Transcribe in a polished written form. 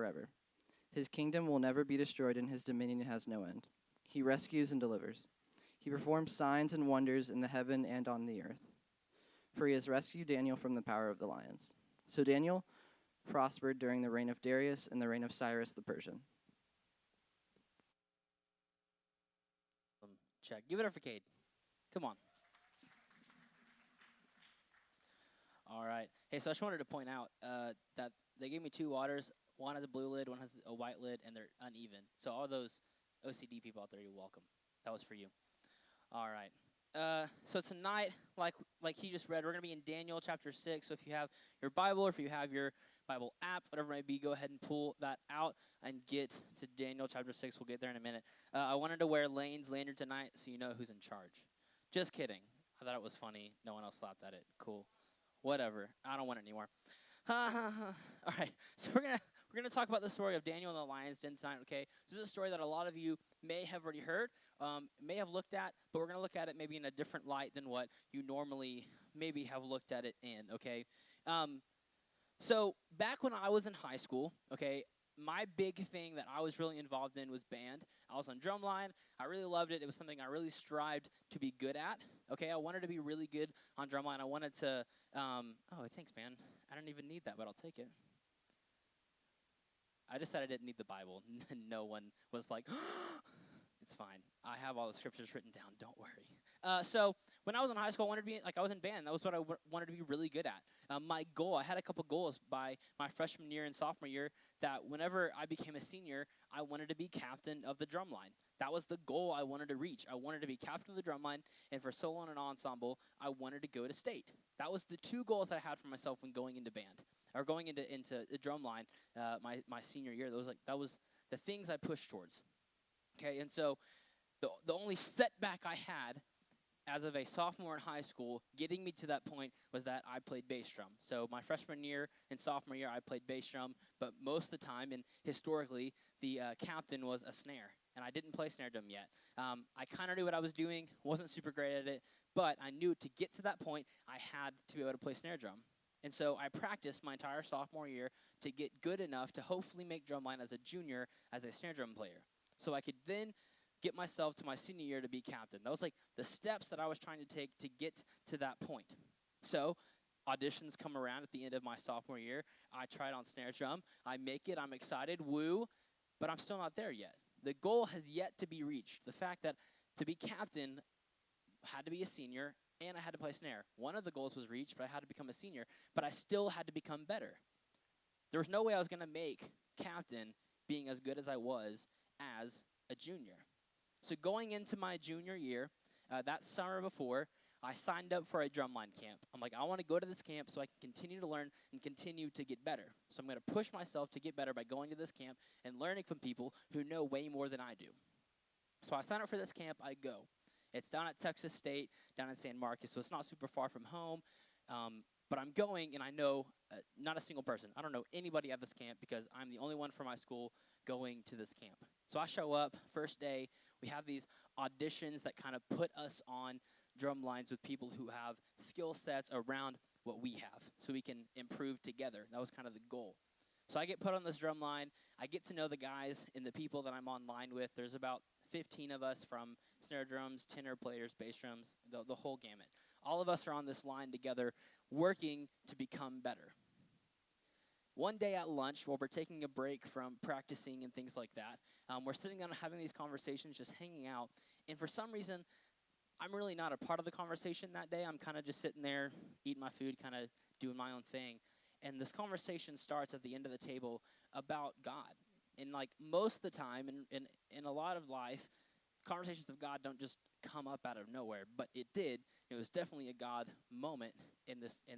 forever. His kingdom will never be destroyed, and his dominion has no end. He rescues and delivers. He performs signs and wonders in the heaven and on the earth. For he has rescued Daniel from the power of the lions. So Daniel prospered during the reign of Darius and the reign of Cyrus the Persian. Check. Give it up for Cade. Come on. All right. Hey, so I just wanted to point out that they gave me two waters. One has a blue lid, one has a white lid, and they're uneven. So all those OCD people out there, you're welcome. That was for you. All right. So tonight, like he just read, we're going to be in Daniel chapter 6. So if you have your Bible or if you have your Bible app, whatever it may be, go ahead and pull that out and get to Daniel chapter 6. We'll get there in a minute. I wanted to wear Lane's lanyard tonight so you know who's in charge. Just kidding. I thought it was funny. No one else laughed at it. Cool. Whatever. I don't want it anymore. All right. So we're gonna talk about the story of Daniel and the lion's den tonight. Okay. This is a story that a lot of you may have already heard, may have looked at, but we're gonna look at it maybe in a different light than what you normally maybe have looked at it in. Okay. So back when I was in high school, okay, my big thing that I was really involved in was band. I was on drumline. I really loved it. It was something I really strived to be good at. Okay, I wanted to be really good on drumline. I wanted to. Oh, thanks, man. I don't even need that, but I'll take it. I just said I didn't need the Bible. No one was like, it's fine. I have all the scriptures written down. Don't worry. So when I was in high school, I wanted to be I was in band. That was what I wanted to be really good at. My goal, I had a couple goals by my freshman year and sophomore year that whenever I became a senior, I wanted to be captain of the drum line. That was the goal I wanted to reach. I wanted to be captain of the drum line, and for solo and ensemble, I wanted to go to state. That was the two goals I had for myself when going into band, or going into the drum line my senior year. That was the things I pushed towards. Okay, and so the only setback I had as of a sophomore in high school, getting me to that point, was that I played bass drum. So my freshman year and sophomore year, I played bass drum, but most of the time, and historically, the captain was a snare, and I didn't play snare drum yet. I kind of knew what I was doing, wasn't super great at it, but I knew to get to that point, I had to be able to play snare drum. And so I practiced my entire sophomore year to get good enough to hopefully make drumline as a junior as a snare drum player. So I could then get myself to my senior year to be captain. That was like the steps that I was trying to take to get to that point. So auditions come around at the end of my sophomore year. I tried on snare drum. I make it. I'm excited. Woo. But I'm still not there yet. The goal has yet to be reached. The fact that to be captain, I had to be a senior, and I had to play snare. One of the goals was reached, but I had to become a senior. But I still had to become better. There was no way I was going to make captain being as good as I was as a junior. So going into my junior year, that summer before, I signed up for a drumline camp. I'm like, I want to go to this camp so I can continue to learn and continue to get better. So I'm going to push myself to get better by going to this camp and learning from people who know way more than I do. So I signed up for this camp. I go. It's down at Texas State, down in San Marcos, so it's not super far from home. But I'm going, and I know not a single person. I don't know anybody at this camp because I'm the only one from my school going to this camp. So I show up, first day. We have these auditions that kind of put us on drum lines with people who have skill sets around what we have so we can improve together. That was kind of the goal. So I get put on this drum line. I get to know the guys and the people that I'm on line with. There's about 15 of us from snare drums, tenor players, bass drums, the whole gamut. All of us are on this line together working to become better. One day at lunch, while we're taking a break from practicing and things like that, we're sitting down and having these conversations, just hanging out. And for some reason, I'm really not a part of the conversation that day. I'm kind of just sitting there, eating my food, kind of doing my own thing. And this conversation starts at the end of the table about God. And like most of the time, in a lot of life, conversations of God don't just come up out of nowhere. But it did. It was definitely a God moment in this